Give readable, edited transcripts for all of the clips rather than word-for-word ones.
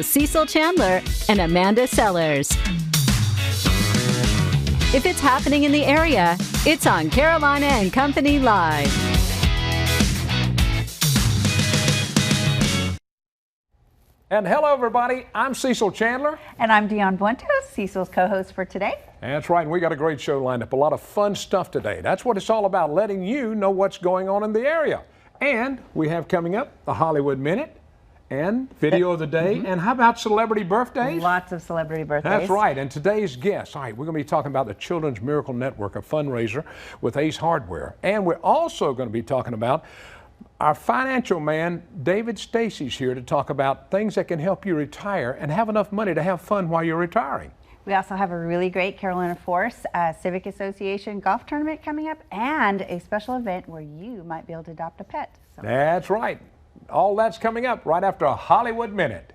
Cecil Chandler and Amanda Sellers. If it's happening in the area, it's on Carolina and Company Live. And hello, everybody. I'm Cecil Chandler. And I'm Dion Buentos, Cecil's co-host for today. That's right. And we got a great show lined up. A lot of fun stuff today. That's what it's all about, letting you know what's going on in the area. And we have coming up the Hollywood Minute and video of the day. And how about celebrity birthdays? Lots of celebrity birthdays. That's right. And today's guest, all right, we're going to be talking about the Children's Miracle Network, a fundraiser with Ace Hardware. And we're also going to be talking about our financial man, David Stacy's here to talk about things that can help you retire and have enough money to have fun while you're retiring. We also have a really great Carolina Force Civic Association golf tournament coming up and a special event where you might be able to adopt a pet. So. That's right. All that's coming up right after a Hollywood Minute.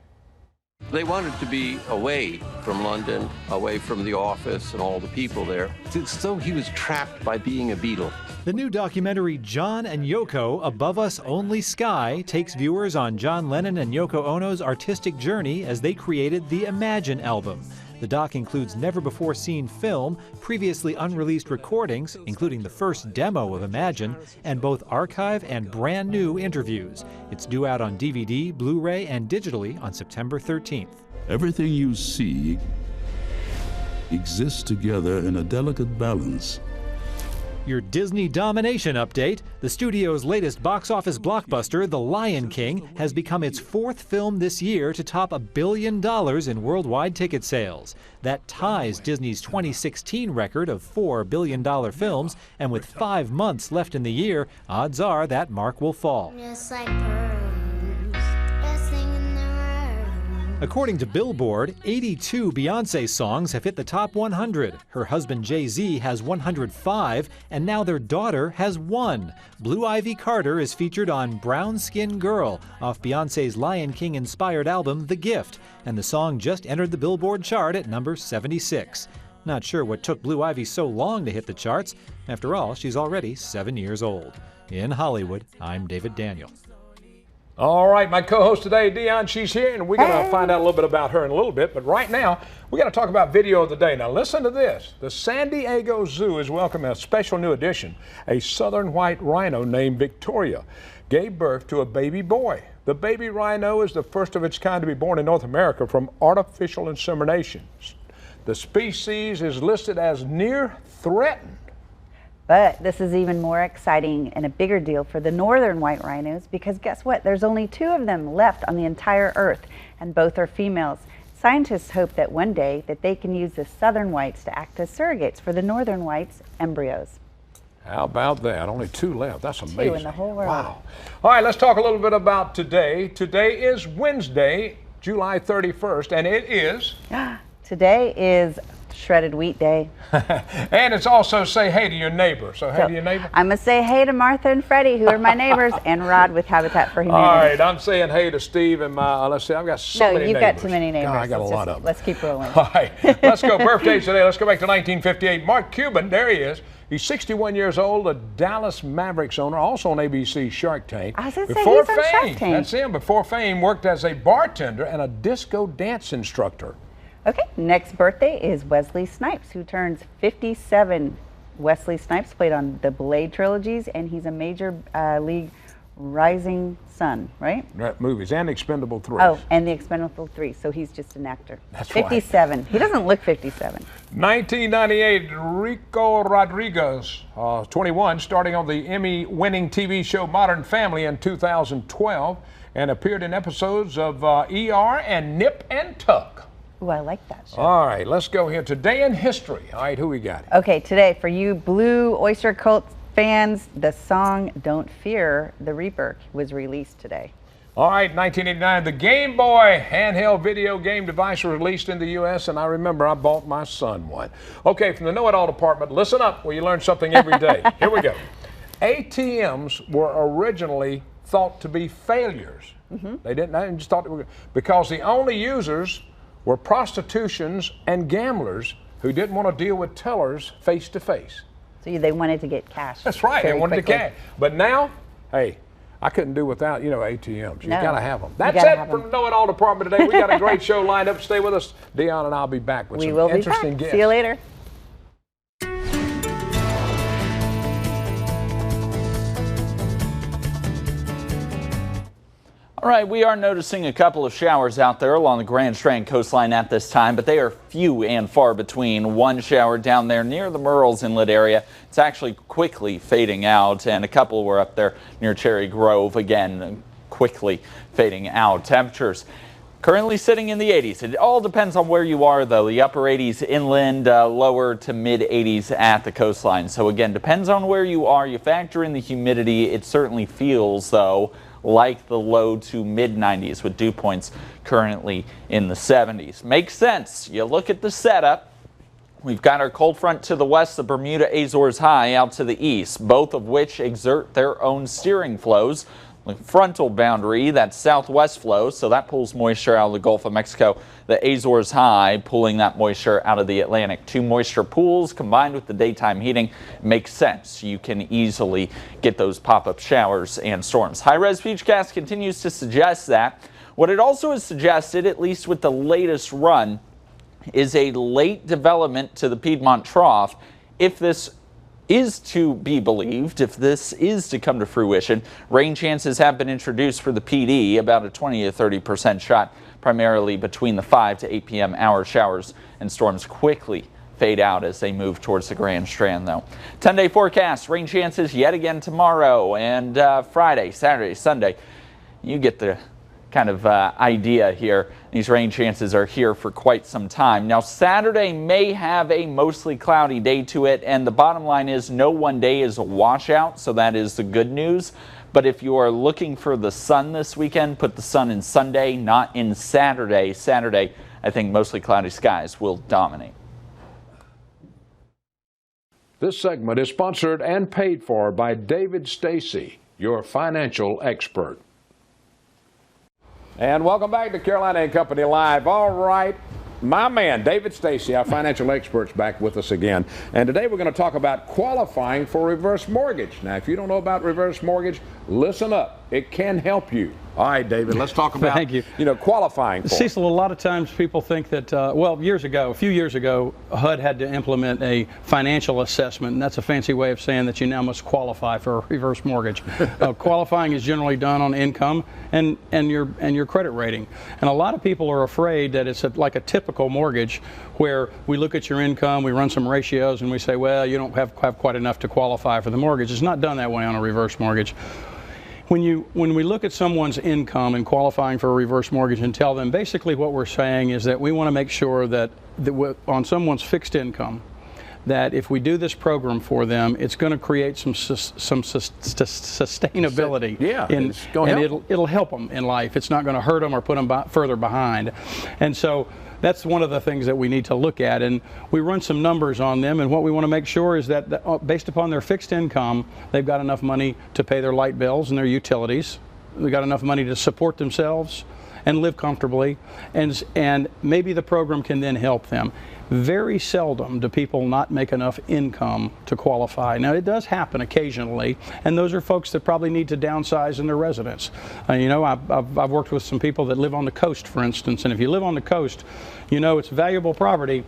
They wanted to be away from London, away from the office and all the people there. It's as though he was trapped by being a Beatle. The new documentary John and Yoko, Above Us Only Sky, takes viewers on John Lennon and Yoko Ono's artistic journey as they created the Imagine album. The doc includes never-before-seen film, previously unreleased recordings, including the first demo of Imagine, and both archive and brand-new interviews. It's due out on DVD, Blu-ray, and digitally on September 13th. Everything you see exists together in a delicate balance. Your Disney domination update. The studio's latest box office blockbuster, The Lion King, has become its fourth film this year to top $1 billion in worldwide ticket sales. That ties Disney's 2016 record of $4 billion films, and with 5 months left in the year, odds are that mark will fall. Just like birds, dancing in the rain. According to Billboard, 82 Beyoncé songs have hit the top 100. Her husband Jay-Z has 105, and now their daughter has 1. Blue Ivy Carter is featured on Brown Skin Girl off Beyoncé's Lion King-inspired album, The Gift, and the song just entered the Billboard chart at number 76. Not sure what took Blue Ivy so long to hit the charts. After all, she's already 7 years old. In Hollywood, I'm David Daniel. All right, my co-host today, Dion, she's here, and we're going to find out a little bit about her in a little bit. But right now, we got to talk about video of the day. Now, listen to this. The San Diego Zoo is welcoming a special new addition. A southern white rhino named Victoria gave birth to a baby boy. The baby rhino is the first of its kind to be born in North America from artificial insemination. The species is listed as near threatened. But this is even more exciting and a bigger deal for the northern white rhinos because guess what? There's only 2 of them left on the entire earth, and both are females. Scientists hope that one day that they can use the southern whites to act as surrogates for the northern whites' embryos. How about that? Only 2 left. That's amazing. 2 in the whole world. Wow. All right, let's talk a little bit about today. Today is Wednesday, July 31st, and it is... Today is Shredded Wheat Day. And it's also say hey to your neighbor. So hey to your neighbor. I'm going to say hey to Martha and Freddie, who are my neighbors, and Rod with Habitat for Humanity. All right, I'm saying hey to Steve and my, let's see, I've got so many neighbors. No, you've got too many neighbors. God, I got a lot of them. Let's keep rolling. All right, let's go. Birthdays today. Let's go back to 1958. Mark Cuban, there he is. He's 61 years old, a Dallas Mavericks owner, also on ABC Shark Tank. I was going to say, he's on Shark Tank. That's him. Before fame, worked as a bartender and a disco dance instructor. Okay, next birthday is Wesley Snipes, who turns 57. Wesley Snipes played on the Blade trilogies, and he's a major league rising sun, right? Right, movies and Expendable 3. Oh, and the Expendable 3, so he's just an actor. That's 57. Right. He doesn't look 57. 1998, Rico Rodriguez, 21, starting on the Emmy-winning TV show Modern Family in 2012, and appeared in episodes of ER and Nip and Tuck. Ooh, I like that show. All right, let's go here. Today in history. All right, who we got? Okay, today for you Blue Oyster Cult fans, the song Don't Fear the Reaper was released today. All right, 1989, the Game Boy handheld video game device was released in the U.S., and I remember I bought my son one. Okay, from the Know-It-All department, listen up where you learn something every day. Here we go. ATMs were originally thought to be failures. They didn't just thought they were, because the only users were prostitutions and gamblers who didn't want to deal with tellers face to face. So they wanted to get cash. That's right, they wanted to cash. But now, hey, I couldn't do without, ATMs. You No. got to have them. You That's gotta it have from 'em. Know It All Department today. We got a great show lined up. Stay with us. Dion and I'll be back with We some will be interesting back. guests. See you later. All right, we are noticing a couple of showers out there along the Grand Strand coastline at this time, but they are few and far between. One shower down there near the Murrells Inlet area. It's actually quickly fading out, and a couple were up there near Cherry Grove, again, quickly fading out. Temperatures currently sitting in the 80s. It all depends on where you are, though. The upper 80s inland, lower to mid 80s at the coastline. So again, depends on where you are. You factor in the humidity. It certainly feels, though, like the low to mid 90s with dew points currently in the 70s. Makes sense. You look at the setup. We've got our cold front to the west, the Bermuda Azores High out to the east, both of which exert their own steering flows. The frontal boundary, that southwest flow, so that pulls moisture out of the Gulf of Mexico. The Azores High pulling that moisture out of the Atlantic. Two moisture pools combined with the daytime heating makes sense. You can easily get those pop-up showers and storms. High-res Beachcast continues to suggest that. What it also has suggested, at least with the latest run, is a late development to the Piedmont Trough. If this is to be believed, if this is to come to fruition, rain chances have been introduced for the PD, about a 20 to 30% shot, primarily between the 5 to 8 p.m. hour. Showers and storms quickly fade out as they move towards the Grand Strand, though. 10-day forecast, rain chances yet again tomorrow and Friday, Saturday, Sunday. You get the kind of idea here. These rain chances are here for quite some time. Now, Saturday may have a mostly cloudy day to it, and the bottom line is no one day is a washout, so that is the good news. But if you are looking for the sun this weekend, put the sun in Sunday, not in Saturday. Saturday, I think mostly cloudy skies will dominate. This segment is sponsored and paid for by David Stacy, your financial expert. And welcome back to Carolina and Company Live. All right, my man, David Stacy, our financial expert's back with us again. And today we're going to talk about qualifying for reverse mortgage. Now, if you don't know about reverse mortgage, listen up. It can help you. All right, David, let's talk about, Thank you. Qualifying for it. Cecil, a lot of times people think that, a few years ago, HUD had to implement a financial assessment, and that's a fancy way of saying that you now must qualify for a reverse mortgage. Qualifying is generally done on income and your credit rating. And a lot of people are afraid that it's like a typical mortgage where we look at your income, we run some ratios, and we say, well, you don't have quite enough to qualify for the mortgage. It's not done that way on a reverse mortgage. When we look at someone's income and qualifying for a reverse mortgage and tell them, basically what we're saying is that we want to make sure that on someone's fixed income, that if we do this program for them, it's going to create some sustainability. Yeah, and it'll help them in life. It's not going to hurt them or put them further behind. And so that's one of the things that we need to look at, and we run some numbers on them, and what we want to make sure is that based upon their fixed income, they've got enough money to pay their light bills and their utilities. They've got enough money to support themselves and live comfortably, and maybe the program can then help them. Very seldom do people not make enough income to qualify. Now, it does happen occasionally, and those are folks that probably need to downsize in their residence. I've worked with some people that live on the coast, for instance, and if you live on the coast, it's valuable property,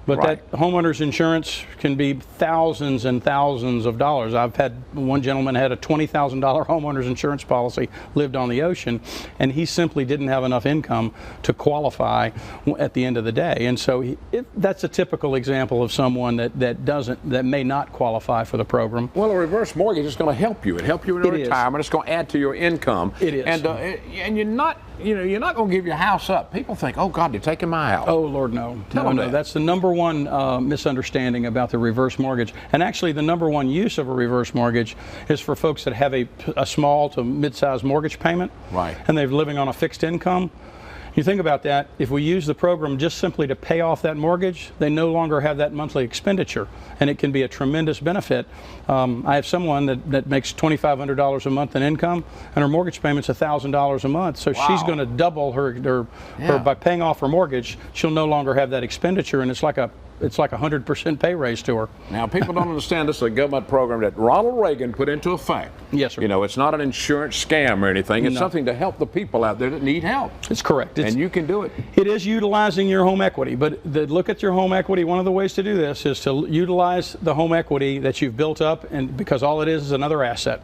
but right. That homeowner's insurance can be thousands and thousands of dollars. I've had one gentleman had a $20,000 homeowner's insurance policy, lived on the ocean, and he simply didn't have enough income to qualify at the end of the day. And so that's a typical example of someone that may not qualify for the program. Well, a reverse mortgage is going to help you. It help you in retirement. It's going to add to your income. It is. And you're not going to give your house up. People think, oh God, you're taking my house. Oh Lord, no. Tell them that. That's the number one misunderstanding about the reverse mortgage. And actually the number one use of a reverse mortgage is for folks that have a small to mid-sized mortgage payment. Right. And they're living on a fixed income. You think about that, if we use the program just simply to pay off that mortgage, they no longer have that monthly expenditure, and it can be a tremendous benefit. I have someone that makes $2,500 a month in income, and her mortgage payment's $1,000 a month, so wow. she's going to double her by paying off her mortgage. She'll no longer have that expenditure, and it's like a it's like 100% pay raise to her. Now, people don't understand this is a government program that Ronald Reagan put into effect. Yes, sir. You know, it's not an insurance scam or anything. It's No. something to help the people out there that need help. It's correct. And you can do it. It is utilizing your home equity, but look at your home equity. One of the ways to do this is to utilize the home equity that you've built up, and because all it is another asset.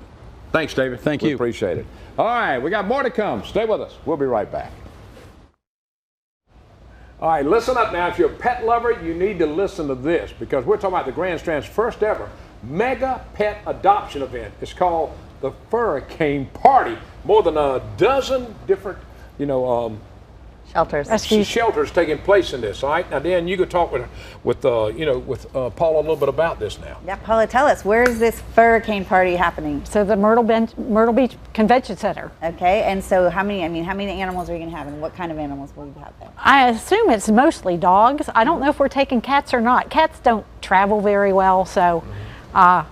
Thanks, David. Thank We you. appreciate it. All right, we got more to come. Stay with us. We'll be right back. All right, listen up now. If you're a pet lover, you need to listen to this because we're talking about the Grand Strand's first ever mega pet adoption event. It's called the Furricane Party. More than a dozen different, shelters taking place in this. All right, now Dan, you could talk with Paula a little bit about this now. Yeah, Paula, tell us, where is this Furricane Party happening? So the Myrtle Beach Convention Center. Okay, and so how many animals are you going to have, and what kind of animals will you have there? I assume it's mostly dogs. I don't know if we're taking cats or not. Cats don't travel very well, so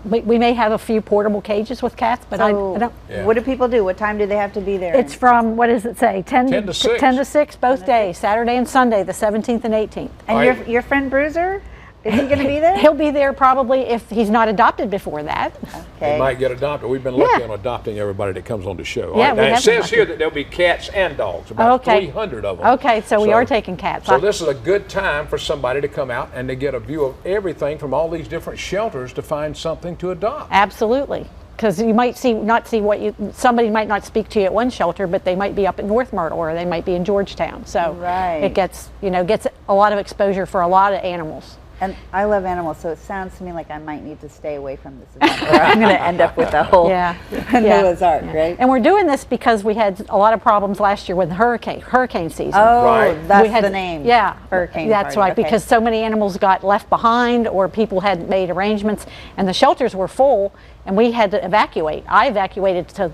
we may have a few portable cages with cats, but I don't. Yeah. What do people do? What time do they have to be there? It's from, what does it say, 10 to 6. 10 to 6 both days, Saturday and Sunday, the 17th and 18th. And your friend Bruiser, is he going to be there? He'll be there probably if he's not adopted before that. Okay. He might get adopted. We've been lucky on adopting everybody that comes on the show. Yeah, All right, now it says here that there'll be cats and dogs, about 300 of them. Okay, so we are taking cats. So this is a good time for somebody to come out and to get a view of everything from all these different shelters to find something to adopt. Absolutely. Because you might somebody might not speak to you at one shelter, but they might be up at North Myrtle or they might be in Georgetown. So it gets a lot of exposure for a lot of animals. And I love animals, so it sounds to me like I might need to stay away from this event, or I'm going to end up with a whole Noah's Ark, right? And we're doing this because we had a lot of problems last year with hurricane season. Oh, that's the name. Yeah, Hurricane that's Party. right, because so many animals got left behind or people hadn't made arrangements, and the shelters were full, and we had to evacuate. I evacuated to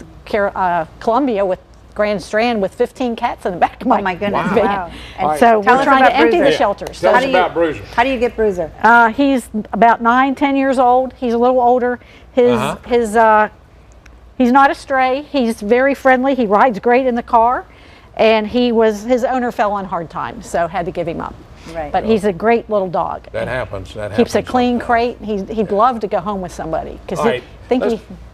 Columbia with Grand Strand with 15, cats in the back of my goodness. van. Wow. And so we're trying to empty the shelters. Tell us about Bruiser. How do you get Bruiser? He's about 9-10 years old. He's a little older. He's not a stray. He's very friendly. He rides great in the car, and his owner fell on hard times, so had to give him up. Right. But he's a great little dog. That happens. Keeps a clean crate. He'd love to go home with somebody because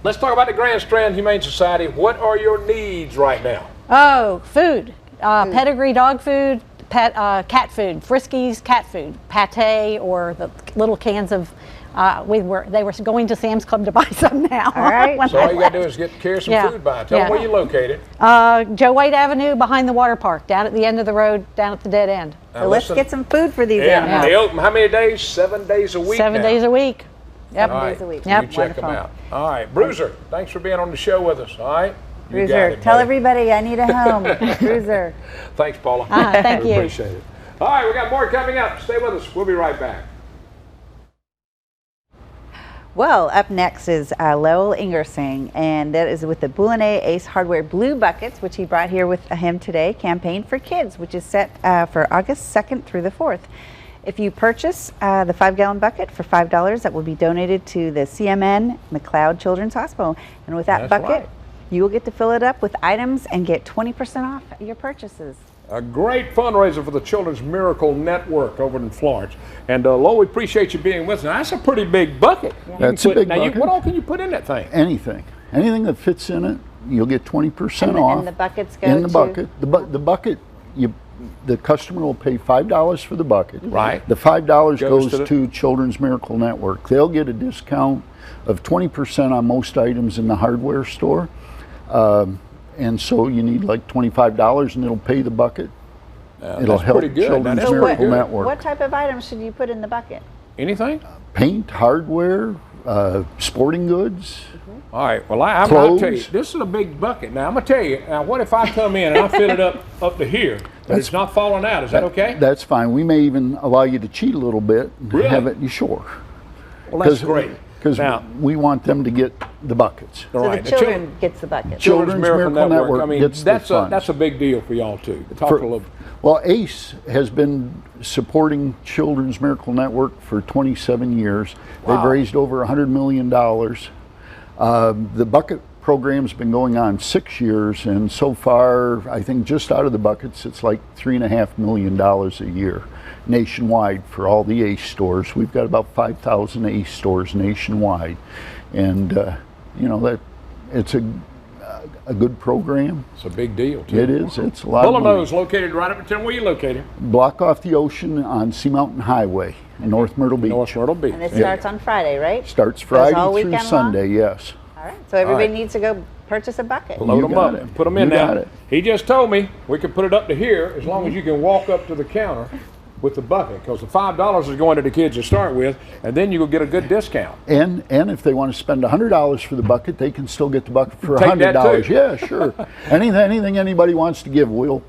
Let's talk about the Grand Strand Humane Society. What are your needs right now? Oh, food. Pedigree dog food, cat food, Friskies cat food, pate, or the little cans of. They were going to Sam's Club to buy some now. All right. So all you got to do is carry some food by. Tell them where you're located. Joe White Avenue behind the water park, down at the end of the road, down at the dead end. So let's get some food for these animals. They open how many days? 7 days a week 7 days a week. Yep. 7 days a week. You check them out. All right. Bruiser, thanks for being on the show with us. All right. Bruiser, tell everybody I need a home. Bruiser. Thanks, Paula. Thank you. Appreciate it. All right, we got more coming up. Stay with us. We'll be right back. Well, up next is Lowell Ingersing, and that is with the Boulonnais Ace Hardware Blue Buckets, which he brought here with him today, Campaign for Kids, which is set for August 2nd through the 4th. If you purchase the 5-gallon bucket for $5, that will be donated to the CMN McLeod Children's Hospital. And with that bucket, you will get to fill it up with items and get 20% off your purchases. A great fundraiser for the Children's Miracle Network over in Florence. And Lo, we appreciate you being with us. Now, that's a pretty big bucket. Yeah. That's a big bucket. What all can you put in that thing? Anything. Anything that fits in it, you'll get 20% off. And the buckets go in the bucket. The bucket, the customer will pay $5 for the bucket. Right. The $5 goes to Children's Miracle Network. They'll get a discount of 20% on most items in the hardware store. And so you need like $25 and it'll pay the bucket. It'll help Children's Miracle Network. What type of items should you put in the bucket? Anything? Paint, hardware, sporting goods. All right. Well, I'll tell you, this is a big bucket. Now, I'm going to tell you, now what if I come in and I fill it up to here, but it's not falling out? Is that okay? That's fine. We may even allow you to cheat a little bit and have it, sure. Well, that's great. Because we want them to get the buckets. So the children gets the bucket. Children's Miracle Network gets the funds. That's a big deal for y'all too. Talk a little. Well, ACE has been supporting Children's Miracle Network for 27 years. They've raised over $100 million. The bucket program's been going on 6 years, and so far, I think just out of the buckets, it's like $3.5 million a year. nationwide for all the ACE stores. We've got about 5,000 ACE stores nationwide, and you know that it's a good program. It's a big deal too. It is. It's a lot of money. Bullino's located right up until where you located. Block off the ocean on Sea Mountain Highway in North Myrtle Beach. North Myrtle Beach. And it starts on Friday, right? Starts Friday all through weekend Sunday, long? yes. All right. So everybody All right. needs to go purchase a bucket. Load You them got up it. and put them in You now. got it. He just told me we could put it up to here as long as you can walk up to the counter with the bucket, because the $5 is going to the kids to start with, and then you will get a good discount. And if they want to spend $100 for the bucket, they can still get the bucket for Take that $100. too. Yeah, sure. anything anybody wants to give, we'll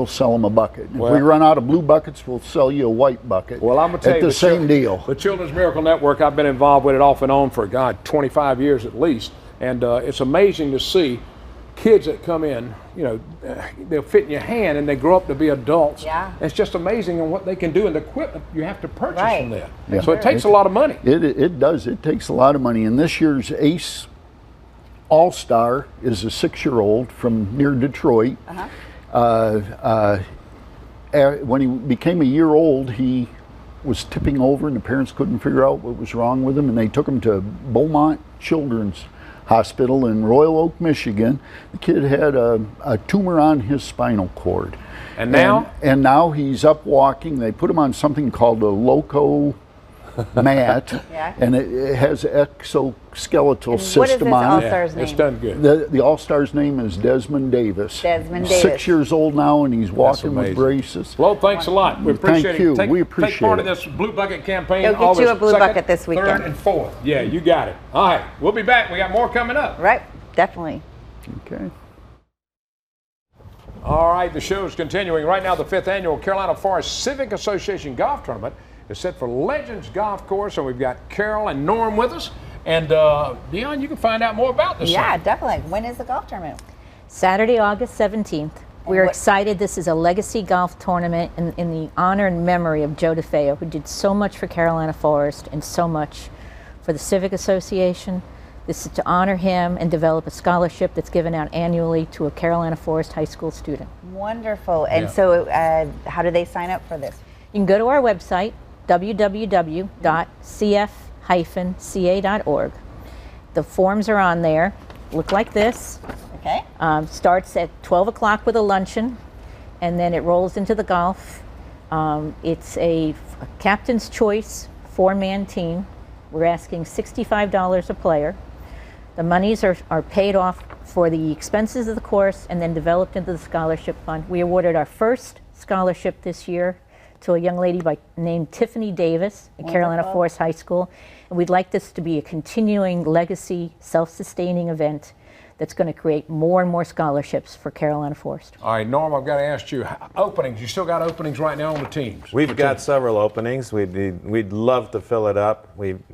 sell them a bucket. If Well- we run out of blue buckets, we'll sell you a white bucket. Well, I'm gonna tell at you the same deal. The Children's Miracle Network, I've been involved with it off and on for 25 years at least, and it's amazing to see kids that come in. You know, they'll fit in your hand and they grow up to be adults. Yeah. It's just amazing on what they can do and the equipment you have to purchase Right. from them. Yeah. So it takes a lot of money. It does. It takes a lot of money. And this year's ACE All-Star is a 6-year-old from near Detroit. When he became a year old, he was tipping over and the parents couldn't figure out what was wrong with him, and they took him to Beaumont Children's Hospital in Royal Oak, Michigan. The kid had a tumor on his spinal cord. And now? And now he's up walking. They put him on something called a loco mat, Yeah. and it has exoskeletal And system what is this on it. All-Star's It's name? done good. The All-Star's name is Desmond Davis. Desmond He's Davis. 6 years old now, and he's walking with amazing. braces. Well, thanks a lot. We appreciate Thank it. you. Take, We take appreciate part in it. this Blue Bucket campaign. Go get August you a Blue 2nd, Bucket this 3rd, weekend. and 4th. Yeah, you got it. All right, we'll be back. We got more coming up. Right. Definitely. Okay. All right, the show is continuing. Right now, the 5th Annual Carolina Forest Civic Association Golf Tournament is set for Legends Golf Course, and we've got Carol and Norm with us. And Dion, you can find out more about this. Yeah, thing. definitely. When is the golf tournament? Saturday, August 17th. We're what- excited. This is a legacy golf tournament in the honor and memory of Joe DeFeo, who did so much for Carolina Forest and so much for the Civic Association. This is to honor him and develop a scholarship that's given out annually to a Carolina Forest High School student. Wonderful. And Yeah. so how do they sign up for this? You can go to our website, www.cf-ca.org. The forms are on there. Look like this. Okay. Starts at 12 o'clock with a luncheon, and then it rolls into the golf. It's a captain's choice 4-man team. We're asking $65 a player. The monies are paid off for the expenses of the course and then developed into the scholarship fund. We awarded our first scholarship this year to a young lady named Tiffany Davis at Carolina Forest High School. And we'd like this to be a continuing legacy, self-sustaining event that's going to create more and more scholarships for Carolina Forest. All right, Norm, I've got to ask you, openings. You still got openings right now on the teams? We've got several openings. We'd love to fill it up.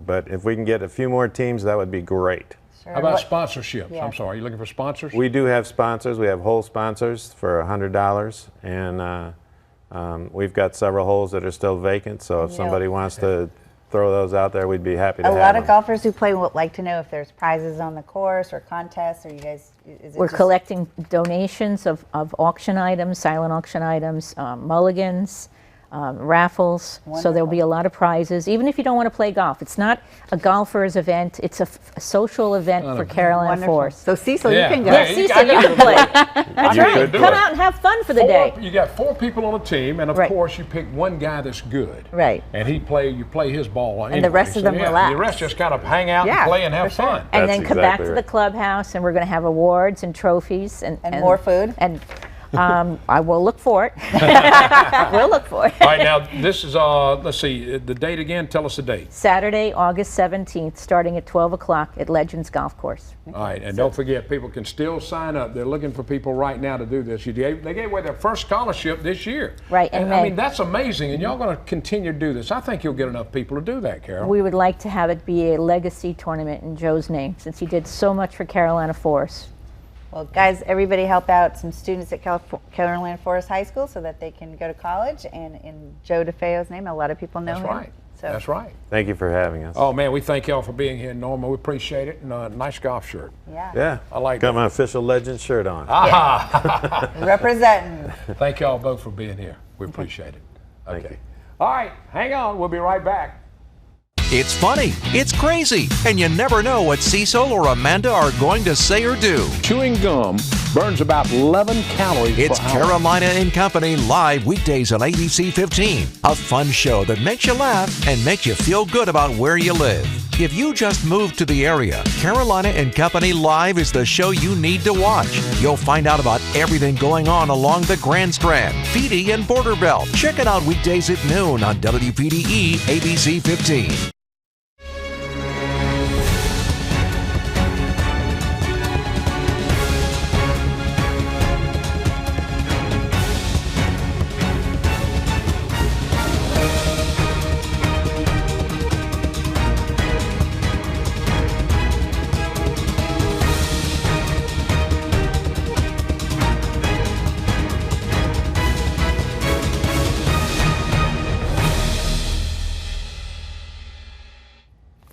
But if we can get a few more teams, that would be great. How about sponsorships? I'm sorry, are you looking for sponsors? We do have sponsors. We have hole sponsors for $100, and we've got several holes that are still vacant. So if somebody wants to throw those out there, we'd be happy to A have lot them. of golfers who play would like to know if there's prizes on the course or contests, or you guys, is it We're just- collecting donations of auction items, silent auction items, mulligans, raffles. So there'll be a lot of prizes, even if you don't want to play golf. It's not a golfer's event. It's a social event for Carolina Wonderful. Forest. So Cecil, Yeah. you can go. Yeah, Cecil, you can play. That's You right. could do Come it. out and have fun for the day. You got 4 people on a team, and of Right. course you pick one guy that's good. Right. And you play his ball anyway. And the rest of them relax. The rest just kind of hang out Yeah, and play and have for sure. fun. And That's then come back exactly to right. the clubhouse, and we're going to have awards and trophies and more food? And I will look for it. We'll look for it. All right, now this is, let's see, the date again, tell us the date. Saturday, August 17th, starting at 12 o'clock at Legends Golf Course. All right, and don't forget, people can still sign up. They're looking for people right now to do this. They gave away their first scholarship this year. Right, in and I May. mean, that's amazing, and y'all going to continue to do this. I think you'll get enough people to do that, Carol. We would like to have it be a legacy tournament in Joe's name, since he did so much for Carolina Forest. Well, guys, everybody help out some students at Carolina Forest High School so that they can go to college. And in Joe DeFeo's name, a lot of people know That's him. right. So That's right. Thank you for having us. Oh, man, we thank y'all for being here, Norma. We appreciate it. And nice golf shirt. yeah, Yeah, I like got that. my official Legend shirt on. Aha! representing. Thank y'all both for being here. We appreciate it. Thank Okay. you. All right, hang on. We'll be right back. It's funny, it's crazy, and you never know what Cecil or Amanda are going to say or do. Chewing gum burns about 11 calories It's per hour. Carolina and Company live weekdays on ABC 15. A fun show that makes you laugh and makes you feel good about where you live. If you just moved to the area, Carolina and Company Live is the show you need to watch. You'll find out about everything going on along the Grand Strand, Feedy, and Border Belt. Check it out weekdays at noon on WPDE ABC 15.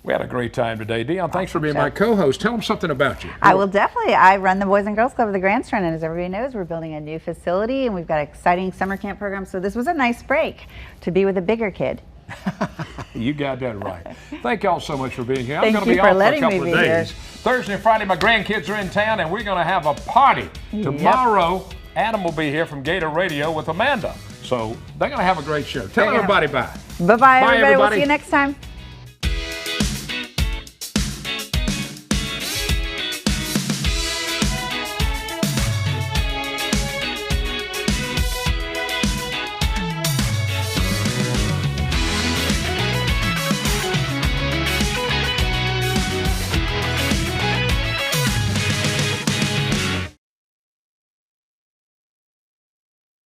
We had a great time today. Dion, thanks for being my co-host. Tell them something about you. I will definitely. I run the Boys and Girls Club of the Grand Strand, and as everybody knows, we're building a new facility, and we've got an exciting summer camp program. So this was a nice break to be with a bigger kid. You got that right. Thank y'all so much for being here. Thank I'm going to you be for off for a letting me couple of be here. days. Thursday and Friday, my grandkids are in town, and we're going to have a party. Tomorrow, Adam will be here from Gator Radio with Amanda. So they're going to have a great show. Tell everybody bye. Bye-bye, everybody. We'll see you next time.